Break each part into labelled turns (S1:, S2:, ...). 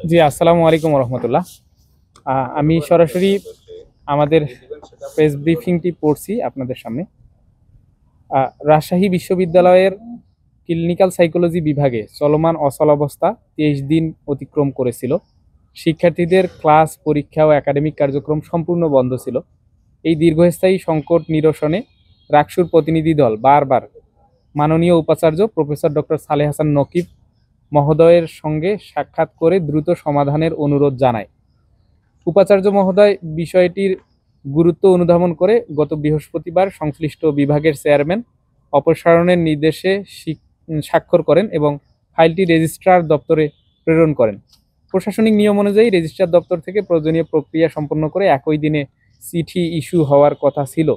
S1: জি, আসসালামু আলাইকুম রহমতুল্লাহ। আমি সরাসরি আমাদের প্রেস ব্রিফিংটি পড়ছি আপনাদের সামনে। রাজশাহী বিশ্ববিদ্যালয়ের ক্লিনিক্যাল সাইকোলজি বিভাগে চলমান অচলাবস্থা ২৩ দিন অতিক্রম করেছিল। শিক্ষার্থীদের ক্লাস, পরীক্ষা ও একাডেমিক কার্যক্রম সম্পূর্ণ বন্ধ ছিল। এই দীর্ঘস্থায়ী সংকট নিরসনে রাকসুর প্রতিনিধি দল বারবার মাননীয় উপাচার্য প্রফেসর ডক্টর সালেহ হাসান নকিব মহোদয়ের সঙ্গে সাক্ষাৎ করে দ্রুত সমাধানের অনুরোধ জানায়। উপাচার্য মহোদয় বিষয়টির গুরুত্ব অনুধাবন করে গত বৃহস্পতিবার সংশ্লিষ্ট বিভাগের চেয়ারম্যান অপসারণের নির্দেশে স্বাক্ষর করেন এবং ফাইলটি রেজিস্ট্রার দপ্তরে প্রেরণ করেন। প্রশাসনিক নিয়ম অনুযায়ী রেজিস্ট্রার দপ্তর থেকে প্রয়োজনীয় প্রক্রিয়া সম্পন্ন করে একই দিনে চিঠি ইস্যু হওয়ার কথা ছিল,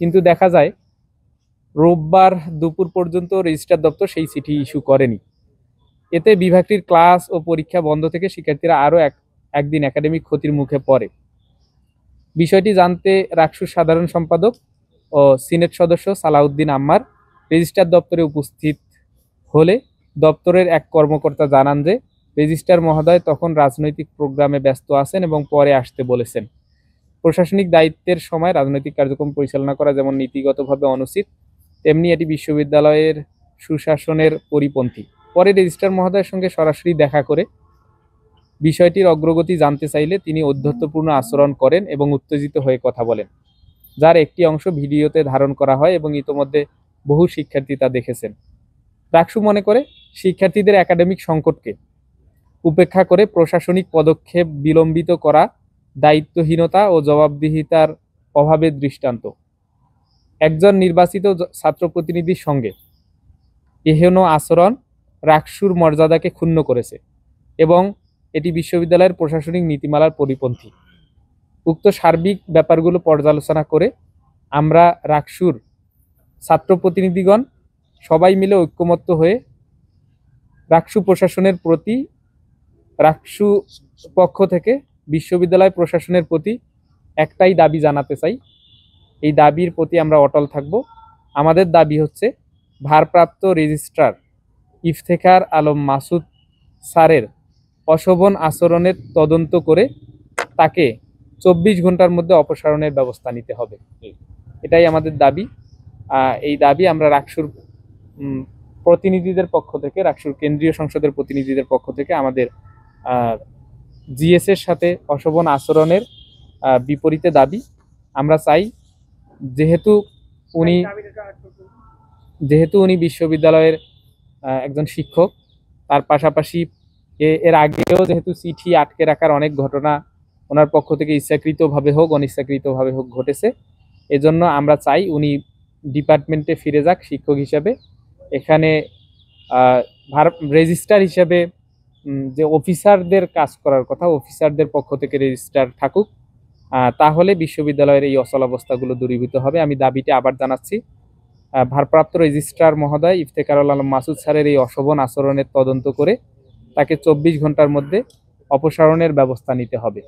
S1: কিন্তু দেখা যায় রোববার দুপুর পর্যন্ত রেজিস্ট্রার দপ্তর সেই চিঠি ইস্যু করেনি। এতে বিভাগটির ক্লাস ও পরীক্ষা বন্ধ থেকে শিক্ষার্থীরা আরও একদিন একাডেমিক ক্ষতির মুখে পড়ে। বিষয়টি জানতে রাকসুর সাধারণ সম্পাদক ও সিনেট সদস্য সালাউদ্দিন আম্মার রেজিস্ট্রার দপ্তরে উপস্থিত হলে দপ্তরের এক কর্মকর্তা জানান যে রেজিস্ট্রার মহোদয় তখন রাজনৈতিক প্রোগ্রামে ব্যস্ত আছেন এবং পরে আসতে বলেছেন। প্রশাসনিক দায়িত্বের সময় রাজনৈতিক কার্যক্রম পরিচালনা করা যেমন নীতিগতভাবে অনুচিত, তেমনি এটি বিশ্ববিদ্যালয়ের সুশাসনের পরিপন্থী। পরে রেজিস্ট্রার মহোদয়ের সঙ্গে সরাসরি দেখা করে বিষয়টির অগ্রগতি জানতে চাইলে তিনি ঔদ্ধত্যপূর্ণ আচরণ করেন এবং উত্তেজিত হয়ে কথা বলেন, যার একটি অংশ ভিডিওতে ধারণ করা হয় এবং ইতোমধ্যে বহু শিক্ষার্থী তা দেখেছেন। রাকসু মনে করে শিক্ষার্থীদের একাডেমিক সংকটকে উপেক্ষা করে প্রশাসনিক পদক্ষেপ বিলম্বিত করা দায়িত্বহীনতা ও জবাবদিহিতার অভাবের দৃষ্টান্ত। একজন নির্বাচিত ছাত্র প্রতিনিধির সঙ্গে এহেন আচরণ রাকসুর মর্যাদাকে ক্ষুণ্ণ করেছে এবং এটি বিশ্ববিদ্যালয়ের প্রশাসনিক নীতিমালার পরিপন্থী। উক্ত সার্বিক ব্যাপারগুলো পর্যালোচনা করে আমরা রাকসুর ছাত্র প্রতিনিধিগণ সবাই মিলে ঐক্যমত্য হয়ে রাকসু প্রশাসনের প্রতি, রাকসু পক্ষ থেকে বিশ্ববিদ্যালয় প্রশাসনের প্রতি একটাই দাবি জানাতে চাই। এই দাবির প্রতি আমরা অটল থাকব। আমাদের দাবি হচ্ছে ভারপ্রাপ্ত রেজিস্ট্রার ইফতেখার আলম মাসুদ স্যারের অশোভন আচরণের তদন্ত করে তাকে 24 ঘন্টার মধ্যে অপসারণের ব্যবস্থা নিতে হবে। এটাই আমাদের দাবি। এই দাবি আমরা রাকসুর প্রতিনিধিদের পক্ষ থেকে, রাকসুর কেন্দ্রীয় সংসদের প্রতিনিধিদের পক্ষ থেকে আমাদের জিএস এর সাথে অশোভন আচরণের বিপরীতে দাবি। আমরা চাই যেহেতু উনি বিশ্ববিদ্যালয়ের একজন শিক্ষক, তার পাশাপাশি এর আগেও যেহেতু চিঠি আটকে রাখার অনেক ঘটনা ওনার পক্ষ থেকে ইচ্ছাকৃতভাবে হোক অনিচ্ছাকৃতভাবে হোক ঘটেছে, এজন্য আমরা চাই উনি ডিপার্টমেন্টে ফিরে যাক শিক্ষক হিসাবে। এখানে রেজিস্ট্রার হিসাবে যে অফিসারদের কাজ করার কথা, অফিসারদের পক্ষ থেকে রেজিস্ট্রার থাকুক, তাহলে বিশ্ববিদ্যালয়ের এই অচলাবস্থাগুলো দূরীভূত হবে। আমি দাবিটি আবার জানাচ্ছি, ভারপ্রাপ্ত রেজিস্ট্রার মহোদয় ইফতেখারুল আলম মাসুদ স্যারের এই অশোভন আচরণের তদন্ত করে তাকে 24 ঘন্টার মধ্যে অপসারণের ব্যবস্থা নিতে হবে।